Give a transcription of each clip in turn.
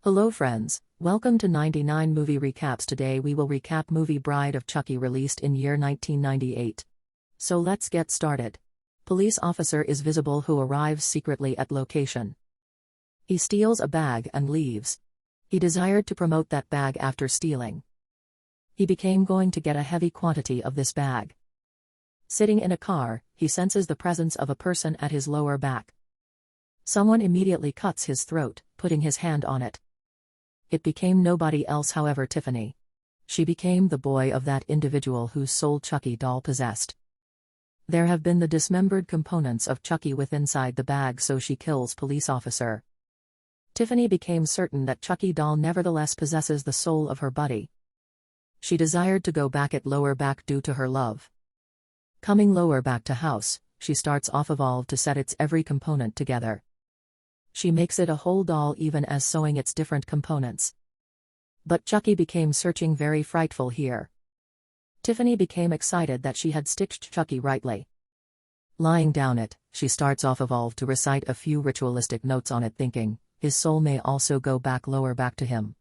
Hello friends, welcome to 99 Movie Recaps. Today we will recap movie Bride of Chucky, released in year 1998. So let's get started. Police officer is visible who arrives secretly at location. He steals a bag and leaves. He desired to promote that bag after stealing. He became going to get a heavy quantity of this bag. Sitting in a car, he senses the presence of a person at his lower back. Someone immediately cuts his throat, putting his hand on it. It became nobody else, however, Tiffany. She became the boy of that individual whose soul Chucky doll possessed. There have been the dismembered components of Chucky within inside the bag, so she kills police officer. Tiffany became certain that Chucky doll nevertheless possesses the soul of her buddy. She desired to go back at lower back due to her love. Coming lower back to house, she starts off evolve to set its every component together. She makes it a whole doll, even as sewing its different components. But Chucky became searching very frightful here. Tiffany became excited that she had stitched Chucky rightly. Lying down it, she starts off evolve to recite a few ritualistic notes on it, thinking, his soul may also go back lower back to him.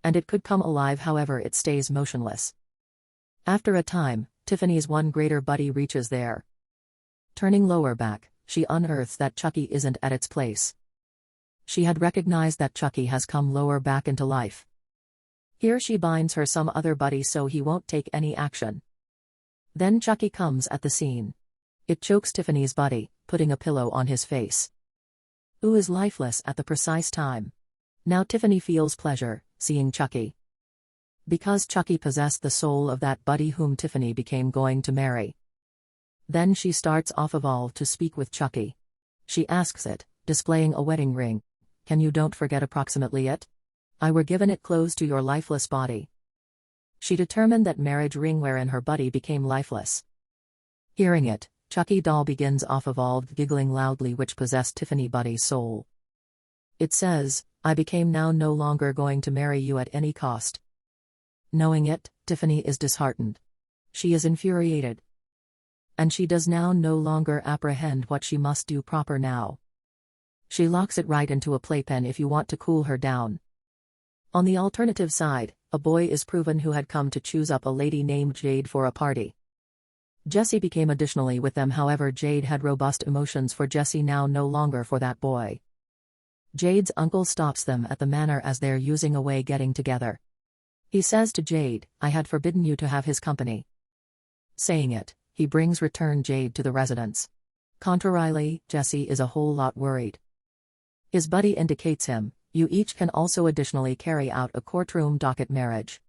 And it could come alive, however it stays motionless. After a time, Tiffany's one greater buddy reaches there. Turning lower back, she unearths that Chucky isn't at its place. She had recognized that Chucky has come lower back into life. Here she binds her some other buddy so he won't take any action. Then Chucky comes at the scene. It chokes Tiffany's buddy, putting a pillow on his face. Who is lifeless at the precise time. Now Tiffany feels pleasure, seeing Chucky. Because Chucky possessed the soul of that buddy whom Tiffany became going to marry. Then she starts off evolve to speak with Chucky. She asks it, displaying a wedding ring. Can you don't forget approximately it? I were given it close to your lifeless body. She determined that marriage ring wherein her buddy became lifeless. Hearing it, Chucky doll begins off evolved giggling loudly, which possessed Tiffany buddy's soul. It says, I became now no longer going to marry you at any cost. Knowing it, Tiffany is disheartened. She is infuriated. And she does now no longer apprehend what she must do proper now. She locks it right into a playpen if you want to cool her down. On the alternative side, a boy is proven who had come to choose up a lady named Jade for a party. Jesse became additionally with them, however Jade had robust emotions for Jesse, now no longer for that boy. Jade's uncle stops them at the manor as they're using away getting together. He says to Jade, I had forbidden you to have his company. Saying it, he brings return Jade to the residence. Contrarily, Jesse is a whole lot worried. His buddy indicates him, you each can also additionally carry out a courtroom docket marriage.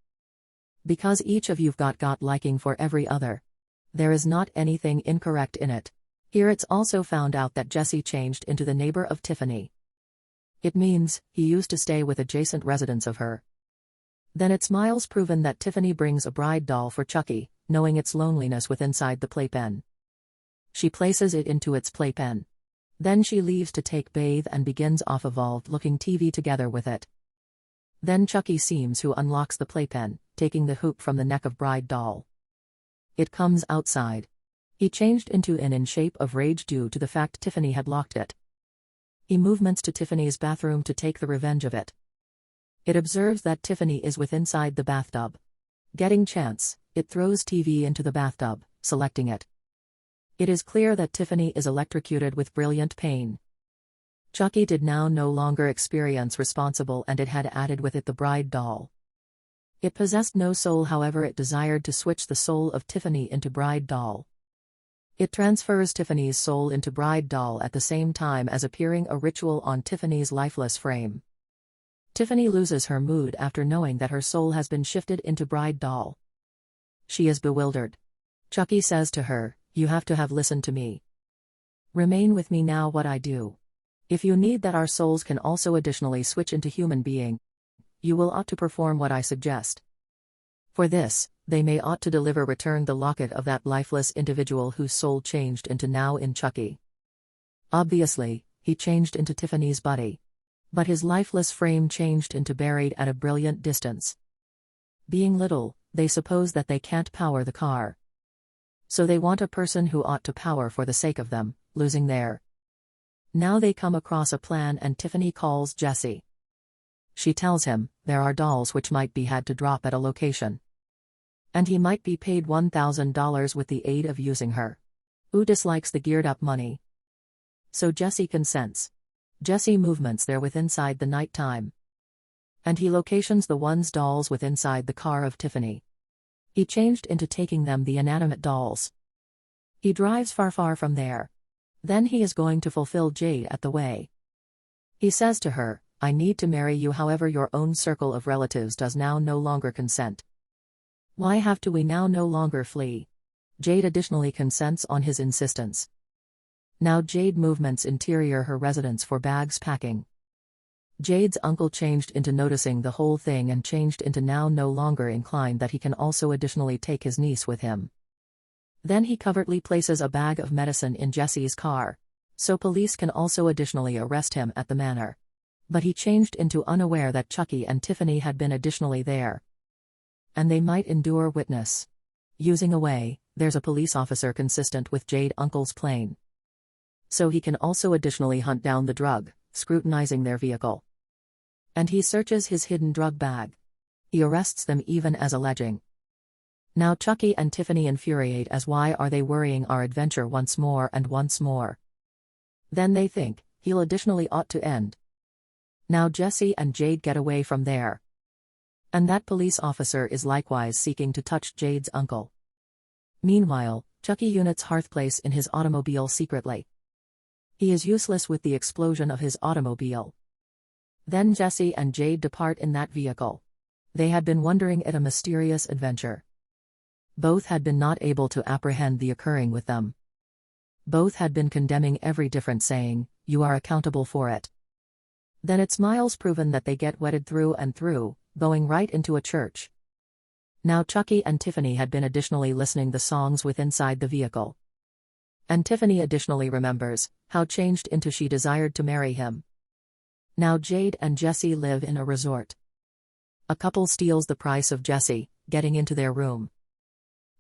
Because each of you've got liking for every other. There is not anything incorrect in it. Here it's also found out that Jesse changed into the neighbor of Tiffany. It means, he used to stay with adjacent residents of her. Then it's Miles proven that Tiffany brings a bride doll for Chucky, knowing its loneliness with inside the playpen. She places it into its playpen. Then she leaves to take bathe and begins off evolved looking TV together with it. Then Chucky seems who unlocks the playpen, taking the hoop from the neck of bride doll. It comes outside. He changed into an in shape of rage due to the fact Tiffany had locked it. He movements to Tiffany's bathroom to take the revenge of it. It observes that Tiffany is with inside the bathtub. Getting chance, it throws TV into the bathtub, selecting it. It is clear that Tiffany is electrocuted with brilliant pain. Chucky did now no longer experience responsible, and it had added with it the bride doll. It possessed no soul, however it desired to switch the soul of Tiffany into bride doll. It transfers Tiffany's soul into bride doll at the same time as appearing a ritual on Tiffany's lifeless frame. Tiffany loses her mood after knowing that her soul has been shifted into bride doll. She is bewildered. Chucky says to her, you have to have listened to me. Remain with me now what I do. If you need that our souls can also additionally switch into human being, you will ought to perform what I suggest. For this, they may ought to deliver return the locket of that lifeless individual whose soul changed into now in Chucky. Obviously, he changed into Tiffany's buddy. But his lifeless frame changed into buried at a brilliant distance. Being little, they suppose that they can't power the car. So they want a person who ought to power for the sake of them, losing their. Now they come across a plan and Tiffany calls Jesse. She tells him there are dolls which might be had to drop at a location. And he might be paid $1,000 with the aid of using her. Yu dislikes the geared up money. So Jesse consents. Jesse movements there with inside the night time. And he locations the one's dolls with inside the car of Tiffany. He changed into taking them the inanimate dolls. He drives far from there. Then he is going to fulfill Jade at the way. He says to her, I need to marry you, however your own circle of relatives does now no longer consent. Why have to we now no longer flee? Jade additionally consents on his insistence. Now Jade movements interior her residence for bags packing. Jade's uncle changed into noticing the whole thing and changed into now no longer inclined that he can also additionally take his niece with him. Then he covertly places a bag of medicine in Jesse's car, so police can also additionally arrest him at the manor. But he changed into unaware that Chucky and Tiffany had been additionally there. And they might endure witness. Using away, there's a police officer consistent with Jade uncle's plane. So he can also additionally hunt down the drug, scrutinizing their vehicle. And he searches his hidden drug bag. He arrests them even as alleging. Now Chucky and Tiffany infuriate as why are they worrying our adventure once more and once more. Then they think, he'll additionally ought to end. Now Jesse and Jade get away from there. And that police officer is likewise seeking to touch Jade's uncle. Meanwhile, Chucky units hearthplace in his automobile secretly. He is useless with the explosion of his automobile. Then Jesse and Jade depart in that vehicle. They had been wondering at a mysterious adventure. Both had been not able to apprehend the occurring with them. Both had been condemning every difference, saying, you are accountable for it. Then it's miles proven that they get wedded through and through, going right into a church. Now Chucky and Tiffany had been additionally listening the songs with inside the vehicle. And Tiffany additionally remembers how changed into she desired to marry him. Now Jade and Jesse live in a resort. A couple steals the price of Jesse, getting into their room.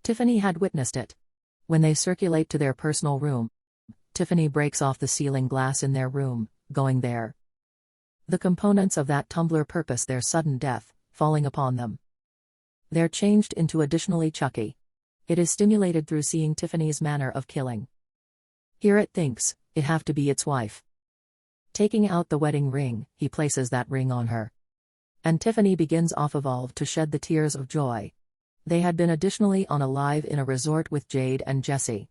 Tiffany had witnessed it. When they circulate to their personal room, Tiffany breaks off the ceiling glass in their room, going there. The components of that tumbler purpose their sudden death, falling upon them. They're changed into additionally Chucky. It is stimulated through seeing Tiffany's manner of killing. Here it thinks, it have to be its wife. Taking out the wedding ring, he places that ring on her. And Tiffany begins off evolved to shed the tears of joy. They had been additionally on a live in a resort with Jade and Jesse.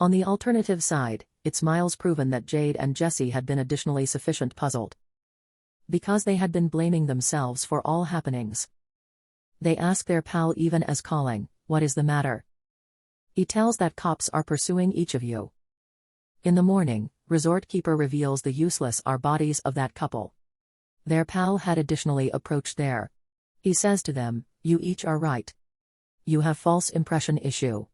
On the alternative side, it's miles proven that Jade and Jesse had been additionally sufficient puzzled. Because they had been blaming themselves for all happenings. They ask their pal even as calling, what is the matter? He tells that cops are pursuing each of you. In the morning, resort keeper reveals the useless are bodies of that couple. Their pal had additionally approached there. He says to them, you each are right. You have false impression issue.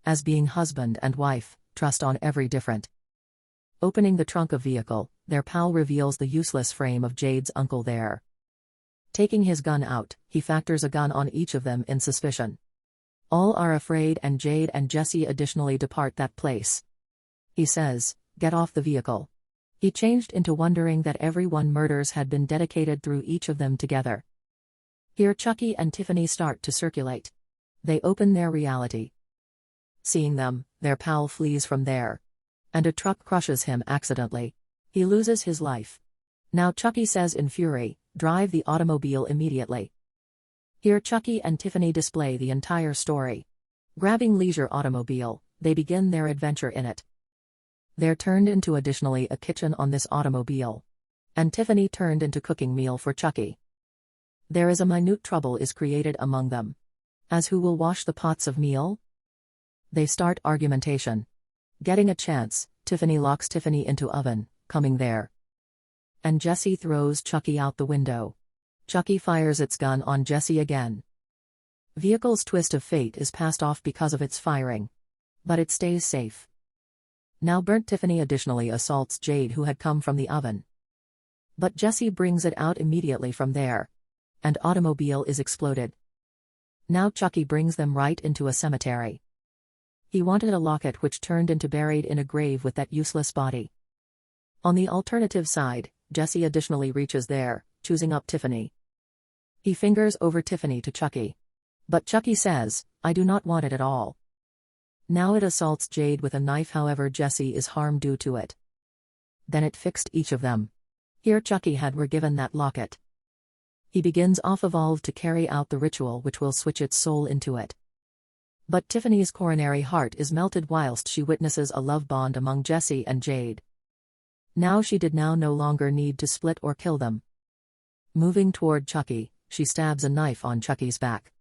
As being husband and wife, trust on every different. Opening the trunk of vehicle, their pal reveals the useless frame of Jade's uncle there. Taking his gun out, he factors a gun on each of them in suspicion. All are afraid and Jade and Jesse additionally depart that place. He says, get off the vehicle. He changed into wondering that every one murders had been dedicated through each of them together. Here Chucky and Tiffany start to circulate. They open their reality. Seeing them, their pal flees from there. And a truck crushes him accidentally. He loses his life. Now Chucky says in fury, drive the automobile immediately. Here Chucky and Tiffany display the entire story. Grabbing leisure automobile, they begin their adventure in it. They're turned into additionally a kitchen on this automobile. And Tiffany turned into cooking meal for Chucky. There is a minute trouble is created among them. As who will wash the pots of meal? They start argumentation. Getting a chance, Tiffany locks Tiffany into oven, coming there. And Jesse throws Chucky out the window. Chucky fires its gun on Jesse again. Vehicle's twist of fate is passed off because of its firing. But it stays safe. Now burnt Tiffany additionally assaults Jade who had come from the oven. But Jesse brings it out immediately from there. And automobile is exploded. Now Chucky brings them right into a cemetery. He wanted a locket which turned into buried in a grave with that useless body. On the alternative side, Jesse additionally reaches there, choosing up Tiffany. He fingers over Tiffany to Chucky. But Chucky says, "I do not want it at all." Now it assaults Jade with a knife, however Jesse is harmed due to it. Then it fixed each of them. Here Chucky were given that locket. He begins off evolved to carry out the ritual which will switch its soul into it. But Tiffany's coronary heart is melted whilst she witnesses a love bond among Jesse and Jade. Now she did no longer need to split or kill them. Moving toward Chucky, she stabs a knife on Chucky's back.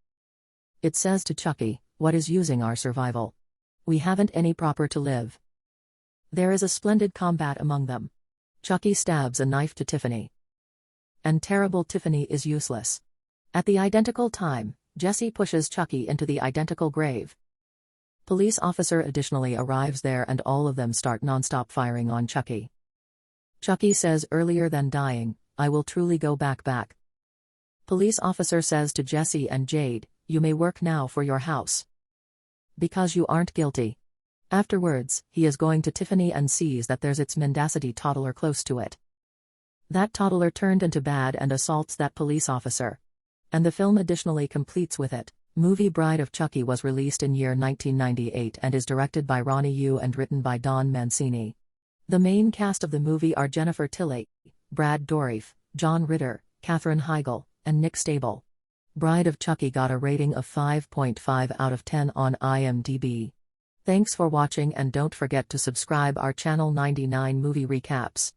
It says to Chucky, "What is using our survival? We haven't any proper to live." There is a splendid combat among them. Chucky stabs a knife to Tiffany. And terrible Tiffany is useless. At the identical time, Jesse pushes Chucky into the identical grave. Police officer additionally arrives there and all of them start non-stop firing on Chucky. Chucky says earlier than dying, "I will truly go back. Police officer says to Jesse and Jade, "You may work now for your house. Because you aren't guilty." Afterwards, he is going to Tiffany and sees that there's its mendacity toddler close to it. That toddler turned into bad and assaults that police officer. And the film additionally completes with it. Movie Bride of Chucky was released in year 1998 and is directed by Ronny Yu and written by Don Mancini. The main cast of the movie are Jennifer Tilly, Brad Dourif, John Ritter, Katherine Heigl, and Nick Stable. Bride of Chucky got a rating of 5.5 out of 10 on IMDb. Thanks for watching and don't forget to subscribe our channel 99 Movie Recaps.